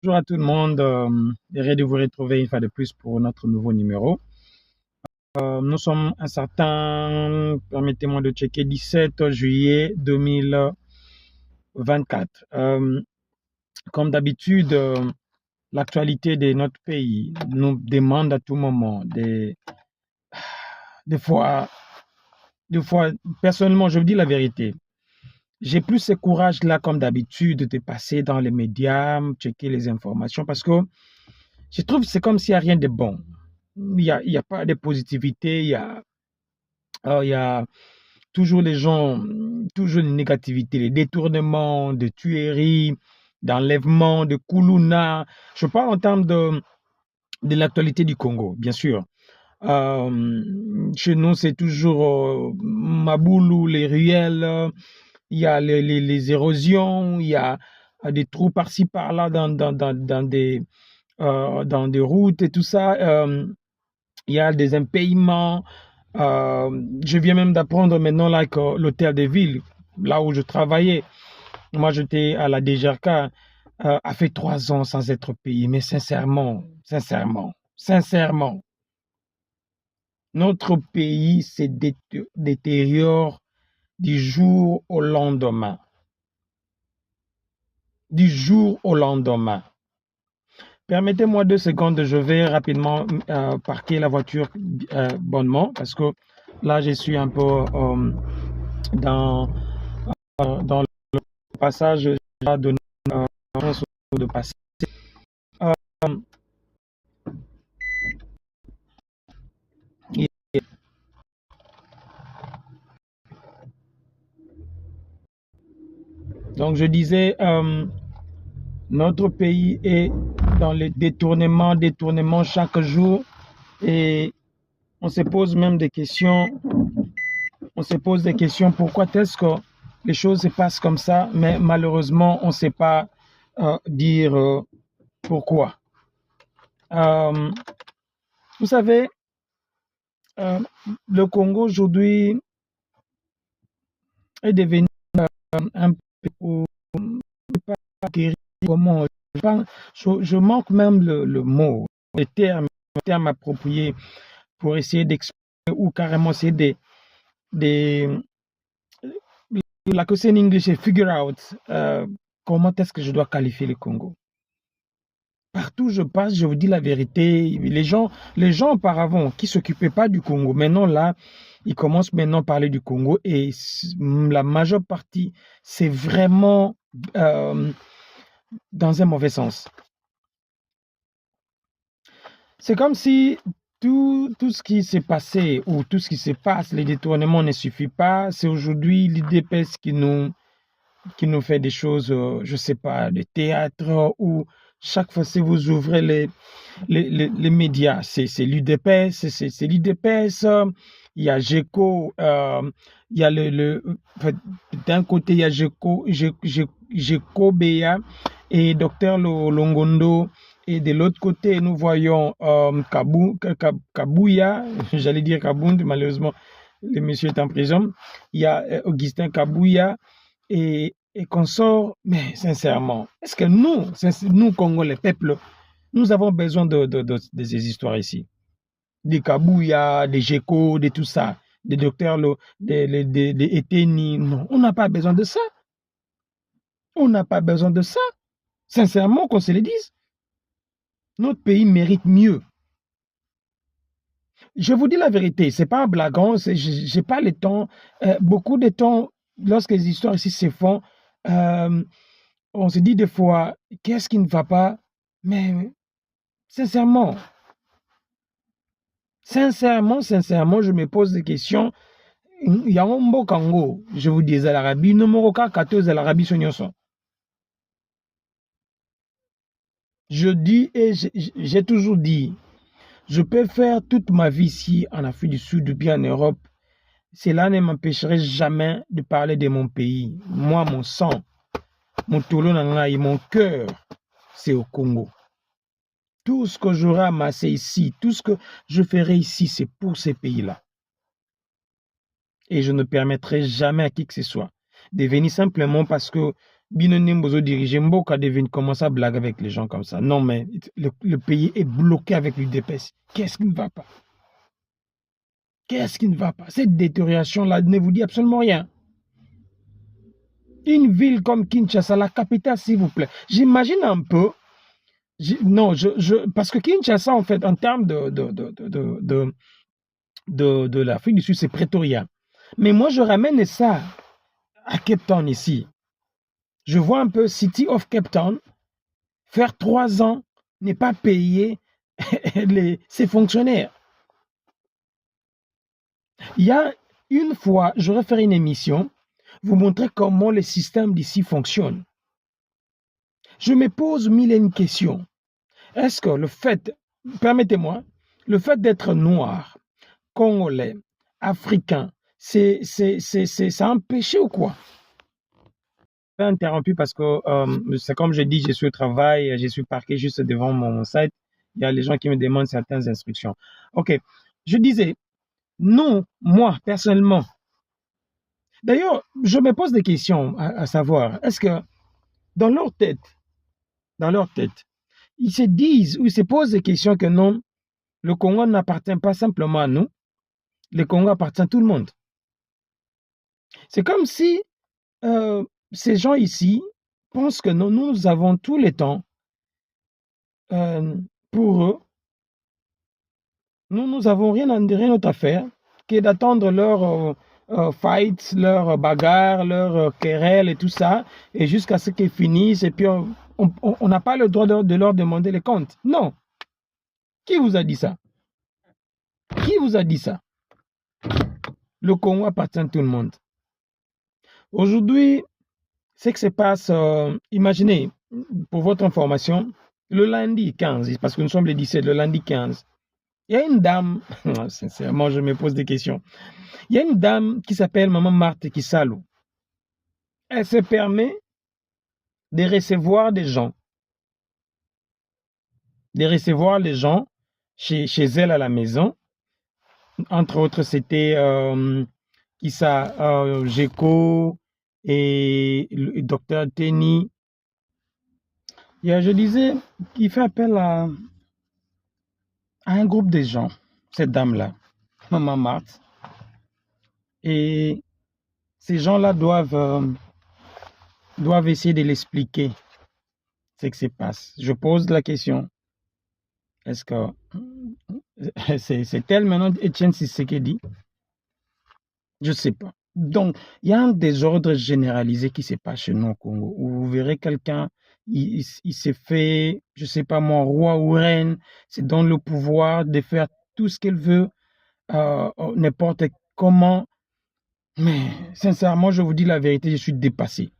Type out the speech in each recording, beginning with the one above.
Bonjour à tout le monde. Heureux de vous retrouver une fois de plus pour notre nouveau numéro. Nous sommes un certain, permettez-moi de checker, 17 juillet 2024. Comme d'habitude, l'actualité de notre pays nous demande à tout moment des fois, personnellement, je vous dis la vérité. J'ai plus ce courage-là, comme d'habitude, de passer dans les médias, checker les informations, parce que je trouve que c'est comme s'il n'y a rien de bon. Il y a pas de positivité, il y a toujours les gens, toujours une négativité, les détournements, de tueries, d'enlèvements, de koulouna. Je parle en termes de l'actualité du Congo, bien sûr. Chez nous, c'est toujours Maboulou, les ruelles, il y a les érosions, il y a des trous par-ci par-là dans des routes et tout ça. Il y a des impayements. Je viens même d'apprendre maintenant là, que l'hôtel de ville, là où je travaillais, moi j'étais à la DGRK, a fait 3 ans sans être payé. Mais sincèrement, notre pays se détériore du jour au lendemain. Du jour au lendemain. Permettez-moi 2 secondes, je vais rapidement parquer la voiture bonnement parce que là, je suis un peu dans le passage, je vais donner de passer. Donc, je disais, notre pays est dans les détournements chaque jour et on se pose même des questions. On se pose des questions, pourquoi est-ce que les choses se passent comme ça, mais malheureusement, on ne sait pas dire pourquoi. Vous savez, le Congo aujourd'hui est devenu un peu comment je manque même le mot, le terme approprié pour essayer d'expliquer ou carrément essayer la question en anglais c'est figure out comment est-ce que je dois qualifier le Congo. Partout où je passe, je vous dis la vérité, les gens auparavant qui s'occupaient pas du Congo, maintenant là, ils commencent maintenant à parler du Congo et la majeure partie, c'est vraiment dans un mauvais sens. C'est comme si tout ce qui s'est passé ou tout ce qui se passe, les détournements ne suffit pas. C'est aujourd'hui l'IDPS qui nous fait des choses, je sais pas, de théâtre ou chaque fois si vous ouvrez les médias, c'est l'UDPS, c'est l'IDPS, il y a GECO, il y a d'un côté il y a GECO BA et Docteur Longondo, et de l'autre côté nous voyons Kabouya, j'allais dire Kabound, malheureusement le monsieur est en prison, il y a Augustin Kabouya et consorts, mais sincèrement, est-ce que nous Congolais, peuple, nous avons besoin de ces histoires ici, des Kabouya, des GECO, de tout ça, des docteurs, des Eteni, non, on n'a pas besoin de ça. On n'a pas besoin de ça. Sincèrement, qu'on se le dise. Notre pays mérite mieux. Je vous dis la vérité, c'est pas un blaguant, j'ai pas le temps, beaucoup de temps, lorsque les histoires ici se font, on se dit des fois, qu'est-ce qui ne va pas? Mais sincèrement, je me pose des questions. Il y a un beau Congo, je vous disais l'Arabie, numéro 14 de l'Arabie Sonyoso. Je dis et j'ai toujours dit, je peux faire toute ma vie ici en Afrique du Sud ou bien en Europe. Cela ne m'empêcherait jamais de parler de mon pays. Moi, mon sang, mon tolo nangai, mon cœur, c'est au Congo. Tout ce que j'aurai amassé ici, tout ce que je ferai ici, c'est pour ces pays-là. Et je ne permettrai jamais à qui que ce soit de venir simplement parce que Binonim Bozo dirige Mboka devine commencer à blaguer avec les gens comme ça. Non, mais le pays est bloqué avec l'UDPS. Qu'est-ce qui ne va pas? Qu'est-ce qui ne va pas? Cette détérioration-là ne vous dit absolument rien. Une ville comme Kinshasa, la capitale, s'il vous plaît. J'imagine un peu. Parce que Kinshasa, en fait, en termes de l'Afrique du Sud, c'est Pretoria. Mais moi, je ramène ça à Cape Town ici. Je vois un peu City of Cape Town faire 3 ans, n'est pas payer ses fonctionnaires. Il y a une fois, j'aurais fait une émission, vous montrer comment le système d'ici fonctionne. Je me pose mille et une questions. Est-ce que le fait, permettez-moi, le fait d'être noir, congolais, africain, c'est un péché ou quoi? Interrompu parce que c'est comme je dis, je suis au travail, je suis parqué juste devant mon site. Il y a les gens qui me demandent certaines instructions. Ok, je disais, non, moi personnellement. D'ailleurs, je me pose des questions à savoir, est-ce que dans leur tête, ils se disent ou ils se posent des questions que non, le Congo n'appartient pas simplement à nous, le Congo appartient à tout le monde. C'est comme si ces gens ici pensent que non, nous avons tout le temps pour eux. Nous n'avons rien d'autre à faire que d'attendre leur fight, leur bagarre, leur querelle et tout ça, et jusqu'à ce qu'ils finissent, et puis on n'a pas le droit de leur demander les comptes. Non. Qui vous a dit ça? Qui vous a dit ça? Le Congo appartient à tout le monde. Aujourd'hui, ce qui se passe, imaginez, pour votre information, le lundi 15, parce que nous sommes le 17, le lundi 15, il y a une dame, sincèrement, je me pose des questions. Il y a une dame qui s'appelle Maman Marthe Kisalo. Elle se permet de recevoir des gens. Chez elle à la maison. Entre autres, c'était Kissa Geko et le docteur Teni. Je disais qu'il fait appel à un groupe de gens, cette dame-là, Maman Marthe. Et ces gens-là doivent essayer de l'expliquer ce qui se passe. Je pose la question. Est-ce que c'est elle maintenant, Etienne Tshisekedi? Je ne sais pas. Donc, il y a un désordre généralisé qui se passe chez nous au Congo, où vous verrez quelqu'un, il s'est fait, je ne sais pas moi, roi ou reine, c'est dans le pouvoir de faire tout ce qu'il veut, n'importe comment. Mais sincèrement, je vous dis la vérité, je suis dépassé.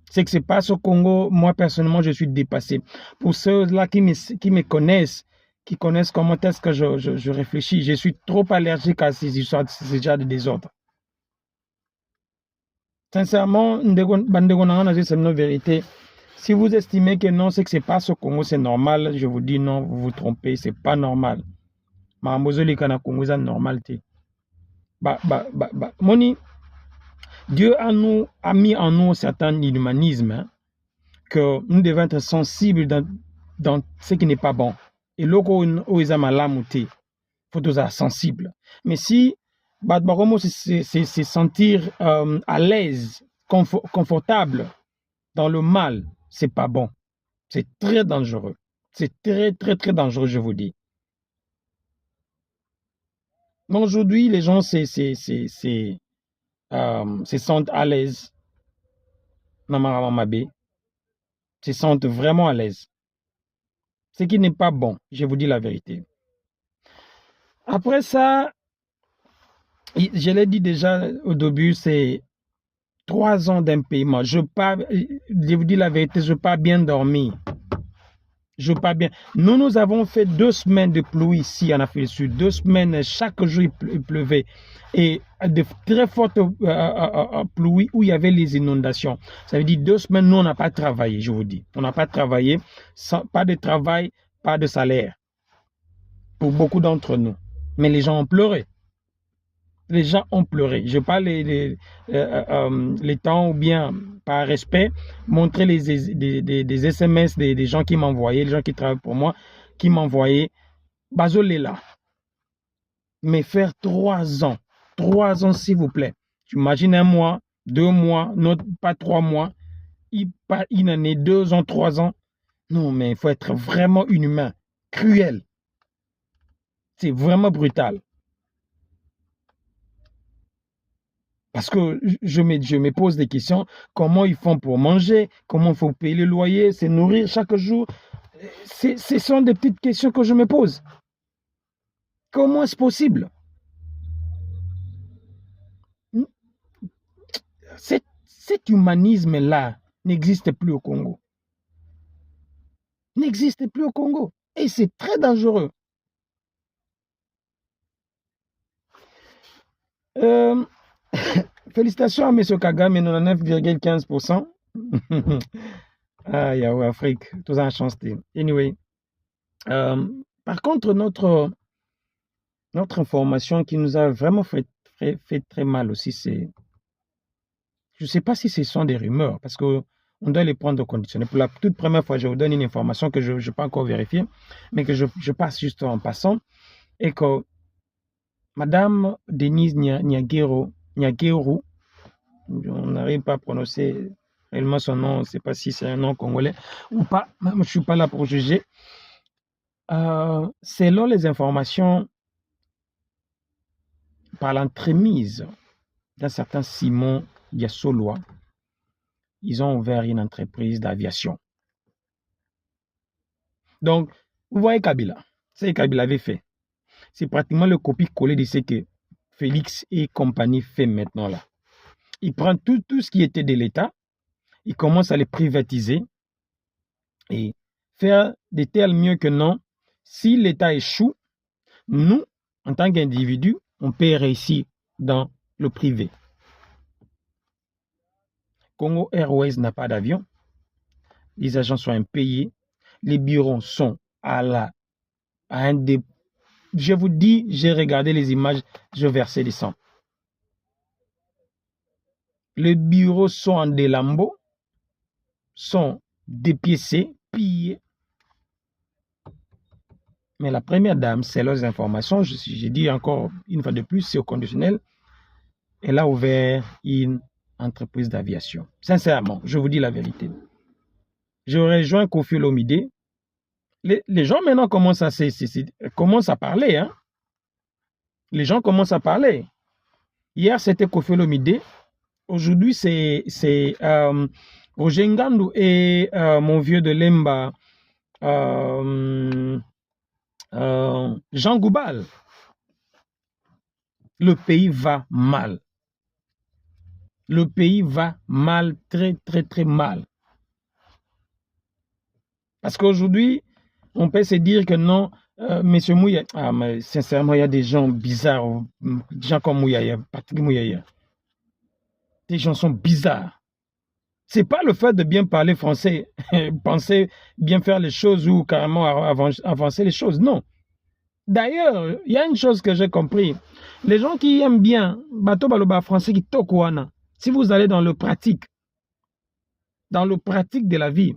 Ce qui se passe au Congo, moi personnellement, je suis dépassé. Pour ceux-là qui me connaissent, qui connaissent comment est-ce que je réfléchis, je suis trop allergique à ces histoires, ces genres de désordre. Sincèrement, c'est une vérité. Si vous estimez que non, ce qui se passe au Congo, c'est normal, je vous dis non, vous vous trompez, c'est pas normal. Mamozoli kana Congo, c'est normal. Moni, Dieu a mis en nous un certain humanisme, hein, que nous devons être sensibles dans ce qui n'est pas bon. Et là où ils ont il faut être sensible. Mais si c'est sentir à l'aise, confortable dans le mal, c'est pas bon. C'est très dangereux. C'est très, très, très dangereux, je vous dis. Mais aujourd'hui, les gens se sentent à l'aise. Se sentent vraiment à l'aise. Ce qui n'est pas bon, je vous dis la vérité. Après ça, je l'ai dit déjà au début, c'est 3 ans d'impayement. Je vous dis la vérité, je n'ai pas bien dormi. Nous avons fait 2 semaines de pluie ici en Afrique du Sud. 2 semaines, chaque jour il pleuvait. Et de très fortes pluies où il y avait les inondations. Ça veut dire 2 semaines, nous on n'a pas travaillé, je vous dis. On n'a pas travaillé, pas de travail, pas de salaire. Pour beaucoup d'entre nous. Mais les gens ont pleuré. Les gens ont pleuré. Je parle les temps ou bien par respect, montrer des SMS des gens qui m'envoyaient, les gens qui travaillent pour moi, qui m'envoyaient. Bazol est là. Mais faire 3 ans, 3 ans s'il vous plaît. Tu imagines 1 mois, 2 mois, non pas 3 mois, pas une année, 2 ans, 3 ans. Non, mais il faut être vraiment inhumain, cruel. C'est vraiment brutal. Parce que je me pose des questions. Comment ils font pour manger? Comment il faut payer le loyer? Se nourrir chaque jour? Ce sont des petites questions que je me pose. Comment est-ce possible? Cet humanisme-là n'existe plus au Congo. N'existe plus au Congo. Et c'est très dangereux. Félicitations à M. Kagame, 99,15%. Ah, Yahoo Afrique, tout ça a changé. Anyway. Par contre, notre information qui nous a vraiment fait très mal aussi, c'est... Je ne sais pas si ce sont des rumeurs, parce qu'on doit les prendre au conditionnel. Pour la toute première fois, je vous donne une information que je n'ai pas encore vérifiée, mais que je passe juste en passant, et que Madame Denise Nyagero, on n'arrive pas à prononcer réellement son nom, on ne sait pas si c'est un nom congolais ou pas, même je ne suis pas là pour juger. Selon les informations par l'entremise d'un certain Simon Yassoloa, ils ont ouvert une entreprise d'aviation. Donc, vous voyez Kabila, ce que Kabila avait fait, c'est pratiquement le copie-coller de ce que Félix et compagnie fait maintenant là. Il prend tout ce qui était de l'État, il commence à les privatiser et faire de tel mieux que non. Si l'État échoue, nous, en tant qu'individus, on peut réussir dans le privé. Congo Airways n'a pas d'avion. Les agents sont impayés. Les bureaux sont je vous dis, j'ai regardé les images, je versais des sangs. Les bureaux sont en délambeaux, sont dépiécés, pillés. Mais la première dame, c'est leurs informations, j'ai dit encore une fois de plus, c'est au conditionnel. Elle a ouvert une entreprise d'aviation. Sincèrement, je vous dis la vérité. Je rejoins Koffi Olomide. Les gens maintenant commencent à parler. Hein? Les gens commencent à parler. Hier, c'était Koffi Olomide. Aujourd'hui, c'est Roger Ngandou et mon vieux de Lemba, Jean Goubal. Le pays va mal. Le pays va mal, très, très, très mal. Parce qu'aujourd'hui, on peut se dire que non, M. Mouya, mais sincèrement, il y a des gens bizarres, des gens comme Mouyaya, Patrick Mouyaya. Des gens sont bizarres. C'est pas le fait de bien parler français, penser bien faire les choses ou carrément avancer les choses, non. D'ailleurs, il y a une chose que j'ai compris. Les gens qui aiment bien Bato Baloba français qui tokouana, si vous allez dans le pratique de la vie,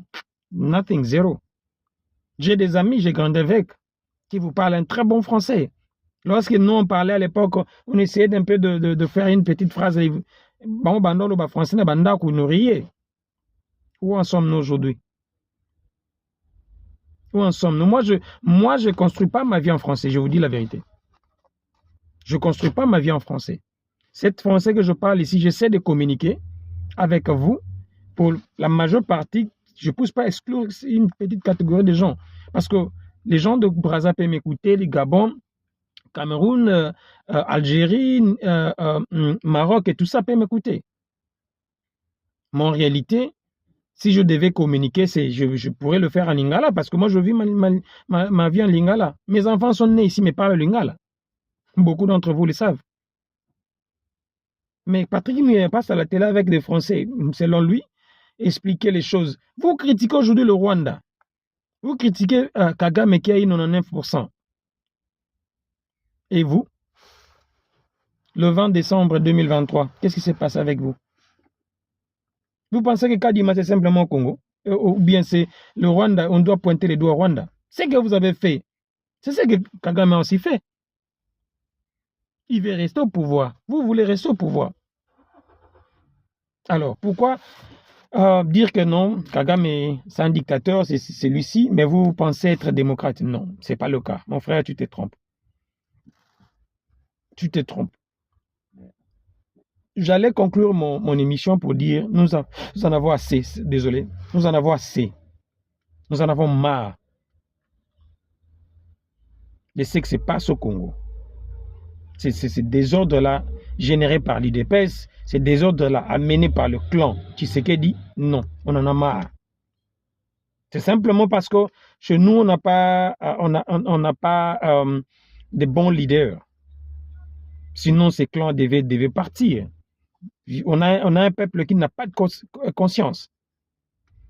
nothing, zéro. J'ai des amis, j'ai grandi avec, qui vous parlent un très bon français. Lorsque nous on parlait à l'époque, on essayait d'un peu de faire une petite phrase. Bon, Bandolo français, Banda Kounourié. Où en sommes-nous aujourd'hui? Où en sommes-nous? Moi, je ne construis pas ma vie en français, je vous dis la vérité. Je ne construis pas ma vie en français. Cet français que je parle ici, j'essaie de communiquer avec vous. Pour la majeure partie, je ne pousse pas à exclure une petite catégorie de gens. Parce que les gens de Brazza peuvent m'écouter, les Gabon, Cameroun, Algérie, Maroc et tout ça peuvent m'écouter. Mais en réalité, si je devais communiquer, je pourrais le faire en lingala parce que moi, je vis ma vie en lingala. Mes enfants sont nés ici, mais parlent lingala. Beaucoup d'entre vous le savent. Mais Patrick Mouya passe à la télé avec des Français, selon lui, expliquer les choses. Vous critiquez aujourd'hui le Rwanda. Vous critiquez Kagame qui a eu 99%. Et vous, le 20 décembre 2023, qu'est-ce qui s'est passé avec vous? Vous pensez que Kadima, c'est simplement au Congo? Ou bien c'est le Rwanda, on doit pointer les doigts au Rwanda? Ce que vous avez fait, c'est ce que Kagame a aussi fait. Il veut rester au pouvoir. Vous voulez rester au pouvoir. Alors, pourquoi dire que non, Kagame, c'est un dictateur, c'est celui-ci, mais vous pensez être démocrate? Non, ce n'est pas le cas. Mon frère, tu te trompes. Tu te trompes. J'allais conclure mon émission pour dire, nous en avons assez, désolé, nous en avons assez. Nous en avons marre de ce qui se passe au Congo. Ces désordres-là générés par l'IDPS, ces désordres-là amenés par le clan Tshisekedi, non, on en a marre. C'est simplement parce que chez nous, on n'a pas, de bons leaders. Sinon, ces clans devaient partir. On a un peuple qui n'a pas de conscience.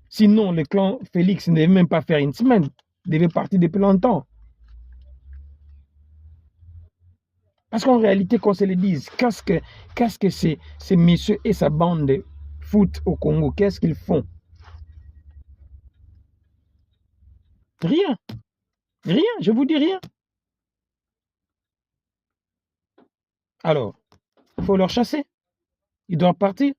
Sinon, le clan Félix ne devait même pas faire une semaine. Il devait partir depuis longtemps. Parce qu'en réalité, qu'on se le dise, qu'est-ce que ces messieurs et sa bande de foot au Congo, qu'est-ce qu'ils font? Rien. Rien, je vous dis rien. Alors, il faut leur chasser. Ils doivent partir.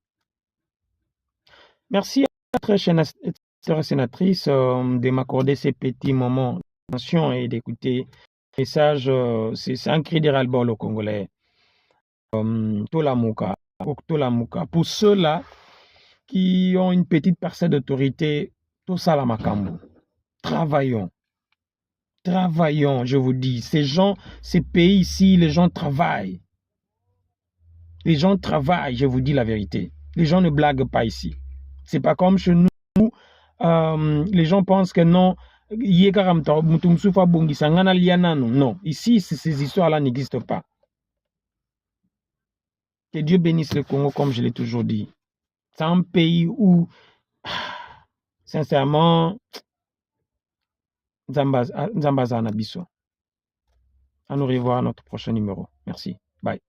Merci à notre chère sénatrice de m'accorder ces petits moments d'attention et d'écouter le message. C'est un cri de ras-le-bol au Congolais. Tolamuka. Pour ceux-là qui ont une petite parcelle d'autorité, tout ça la Makambo. Travaillons. Travaillons, je vous dis. Ces pays ici, les gens travaillent. Les gens travaillent, je vous dis la vérité. Les gens ne blaguent pas ici. C'est pas comme chez nous. Les gens pensent que non. Non, ici, ces histoires-là n'existent pas. Que Dieu bénisse le Congo, comme je l'ai toujours dit. C'est un pays où, sincèrement, Nzambaza Nabiso. À nous revoir à notre prochain numéro. Merci. Bye.